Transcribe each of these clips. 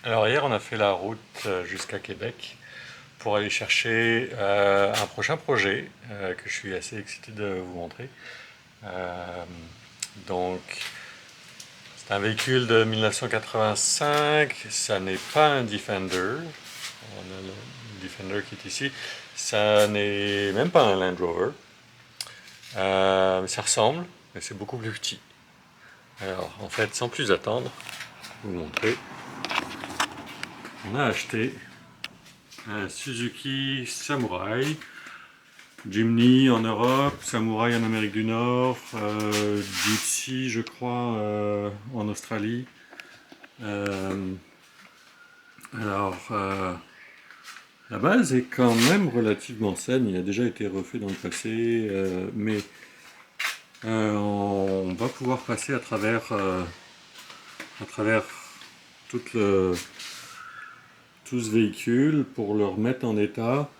Alors hier on a fait la route jusqu'à Québec pour aller chercher un prochain projet que je suis assez excité de vous montrer. Euh, donc c'est un véhicule de 1985, ça n'est pas un Defender, on a le Defender qui est ici, ça n'est même pas un Land Rover. Ça ressemble, mais c'est beaucoup plus petit. Alors en fait sans plus attendre, je vais vous montrer, on a acheté un Suzuki Samurai, Jimny en Europe, Samurai en Amérique du Nord, Gypsy je crois en Australie. Euh, alors la base est quand même relativement saine, il a déjà été refait dans le passé, mais on va pouvoir passer à travers tout, tout ce véhicule pour le remettre en état.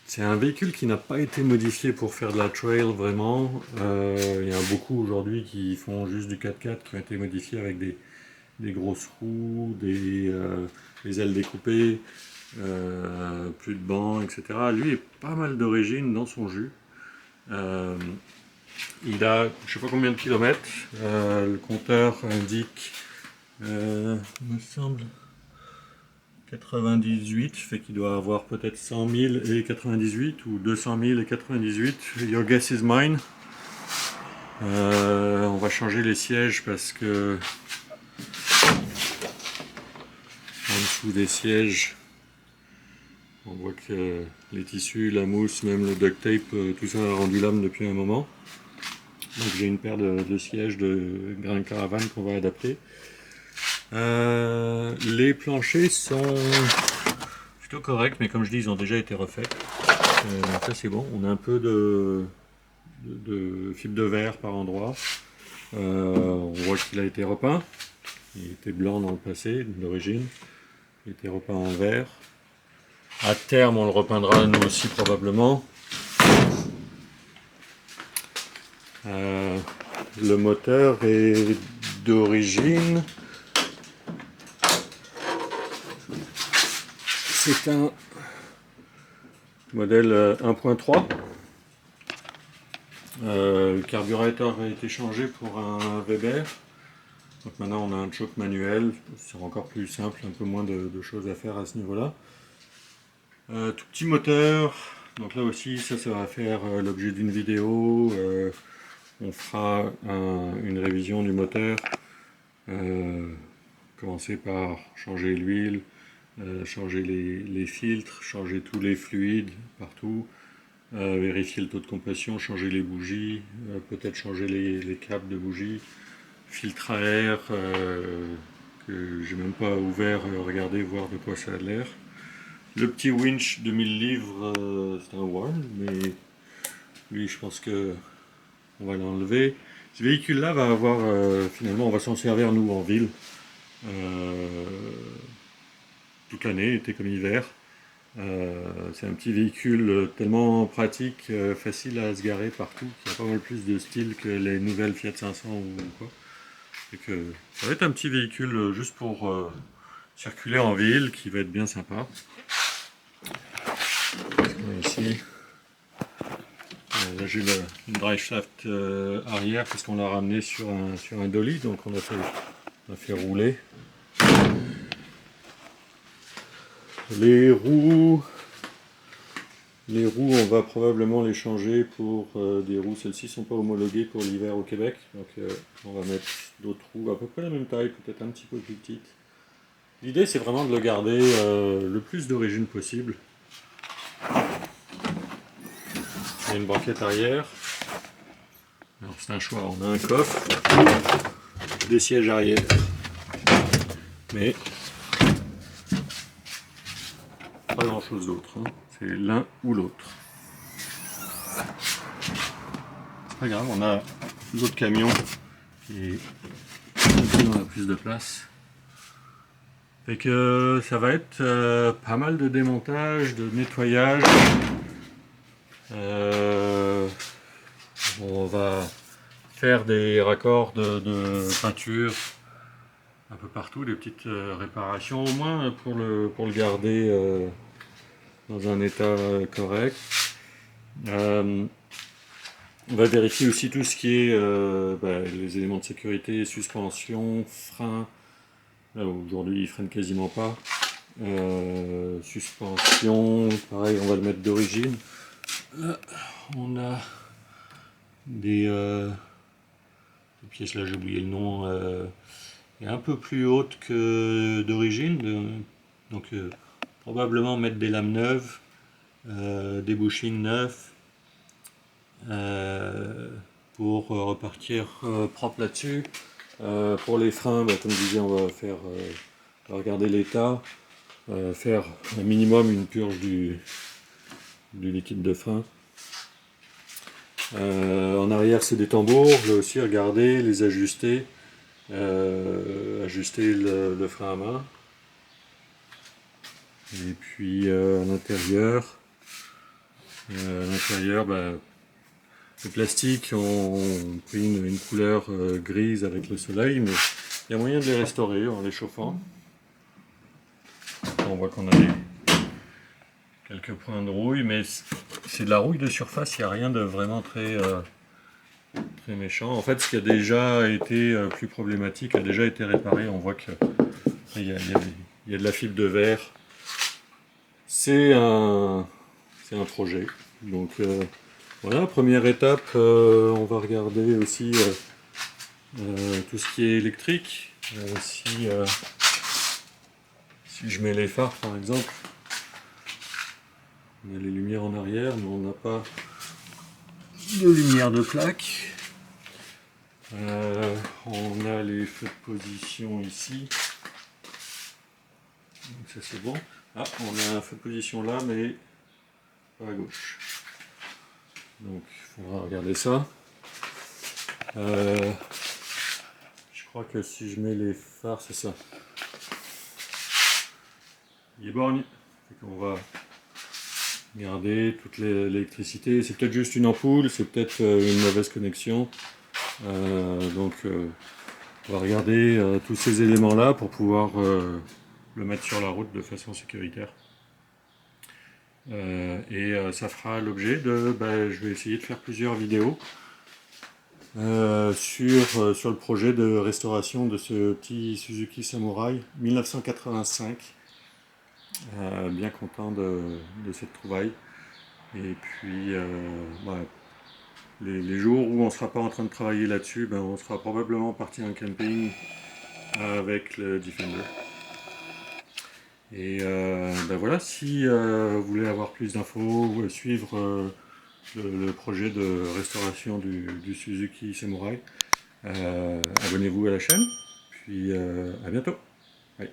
C'est un véhicule qui n'a pas été modifié pour faire de la trail vraiment. Il y en a beaucoup aujourd'hui qui font juste du 4x4 qui ont été modifiés avec des grosses roues, des ailes découpées, plus de bancs, etc. Lui est pas mal d'origine dans son jus. Euh, il a je sais pas combien de kilomètres. Le compteur indique, me semble, 98, fait qu'il doit avoir peut-être 100 000 et 98 ou 200 000 et 98. Your guess is mine. On va changer les sièges parce que en dessous des sièges, on voit que les tissus, la mousse, même le duct tape, tout ça a rendu l'âme depuis un moment. Donc j'ai une paire de sièges de Grand Caravan qu'on va adapter. Les planchers sont plutôt corrects, mais comme je dis, ils ont déjà été refaits. Donc ça c'est bon. On a un peu de fibre de verre par endroit. On voit qu'il a été repeint. Il était blanc dans le passé, d'origine. Il a été repeint en vert. À terme, on le repeindra nous aussi probablement. Le moteur est d'origine. C'est un modèle 1.3. Le carburateur a été changé pour un Weber. Donc maintenant on a un choc manuel, c'est encore plus simple, un peu moins de choses à faire à ce niveau-là. Tout petit moteur, donc là aussi ça va faire l'objet d'une vidéo. On fera une révision du moteur. Commencer par changer l'huile, changer les filtres, changer tous les fluides partout, vérifier le taux de compression, changer les bougies, peut-être changer les câbles de bougies, filtre à air que j'ai même pas ouvert, regarder, voir de quoi ça a l'air. Le petit winch de 1000 livres, c'est un Warn, mais lui je pense que on va l'enlever. Ce véhicule là va avoir, finalement on va s'en servir nous en ville. Toute l'année, été comme hiver. C'est un petit véhicule tellement pratique, facile à se garer partout, qui a pas mal plus de style que les nouvelles Fiat 500 ou quoi. Et que ça va être un petit véhicule juste pour circuler en ville, qui va être bien sympa. Ici, là j'ai le drive shaft arrière parce qu'on l'a ramené sur un dolly, donc on a fait rouler. Les roues, on va probablement les changer pour des roues. Celles-ci ne sont pas homologuées pour l'hiver au Québec. Donc on va mettre d'autres roues à peu près la même taille, peut-être un petit peu plus petites. L'idée c'est vraiment de le garder le plus d'origine possible. Il y a une banquette arrière. Alors c'est un choix, on a un coffre, des sièges arrière. Mais pas grand chose d'autre, hein. C'est l'un ou l'autre. C'est pas grave, on a l'autre camion qui a plus de place. Fait que ça va être pas mal de démontage, de nettoyage. On va faire des raccords de peinture un peu partout, des petites réparations, au moins pour le garder dans un état correct. On va vérifier aussi tout ce qui est les éléments de sécurité, suspension, frein. Aujourd'hui, il freine quasiment pas. Suspension, pareil, on va le mettre d'origine. Là, on a des pièces, là j'ai oublié le nom, un peu plus haute que d'origine. Donc probablement mettre des lames neuves, des bushings neufs, pour repartir propre là-dessus. Pour les freins, comme je disais, on va regarder l'état, faire un minimum une purge du liquide de frein. En arrière, c'est des tambours, je vais aussi regarder, les ajuster, ajuster le frein à main. Et puis à l'intérieur, les plastiques ont pris une couleur grise avec le soleil, mais il y a moyen de les restaurer en les chauffant. On voit qu'on a quelques points de rouille, mais c'est de la rouille de surface, il n'y a rien de vraiment très méchant. En fait, ce qui a déjà été plus problématique a déjà été réparé. On voit qu'il y a de la fibre de verre. C'est un projet. Donc voilà, première étape, on va regarder aussi tout ce qui est électrique. Si je mets les phares par exemple, on a les lumières en arrière, mais on n'a pas de lumière de plaque. On a les feux de position ici. Donc ça c'est bon. Ah, on a un feu de position là, mais pas à gauche. Donc il faudra regarder ça. Je crois que si je mets les phares, c'est ça. Il est borgne. On va garder toute l'électricité. C'est peut-être juste une ampoule, c'est peut-être une mauvaise connexion. On va regarder tous ces éléments-là pour pouvoir le mettre sur la route de façon sécuritaire. Ça fera l'objet de... je vais essayer de faire plusieurs vidéos sur le projet de restauration de ce petit Suzuki Samurai 1985. Bien content de cette trouvaille. Et puis, les jours où on ne sera pas en train de travailler là-dessus, on sera probablement parti en camping avec le Defender. Et voilà, si vous voulez avoir plus d'infos ou suivre le projet de restauration du Suzuki Samurai, abonnez-vous à la chaîne, puis à bientôt. Bye.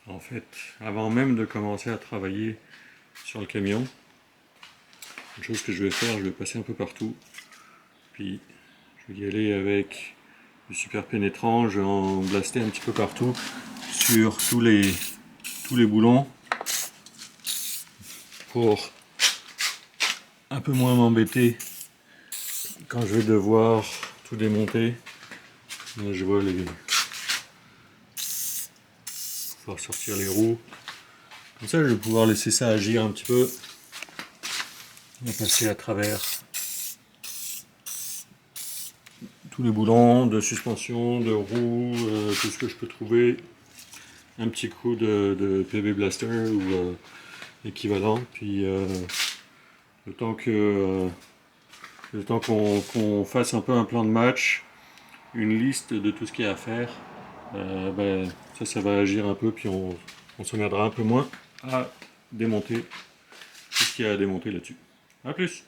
En fait, avant même de commencer à travailler sur le camion, une chose que je vais faire, je vais passer un peu partout, puis je vais y aller avec du super pénétrant, je vais en blaster un petit peu partout sur tous les boulons pour un peu moins m'embêter quand je vais devoir tout démonter. Là, je vois pouvoir sortir les roues. Comme ça, je vais pouvoir laisser ça agir un petit peu. On va passer à travers tous les boulons de suspension, de roues, tout ce que je peux trouver. Un petit coup de PB Blaster ou équivalent. Puis le temps qu'on fasse un peu un plan de match, une liste de tout ce qu'il y a à faire, ça va agir un peu, puis on s'emmerdera un peu moins à démonter tout ce qu'il y a à démonter là-dessus. A plus!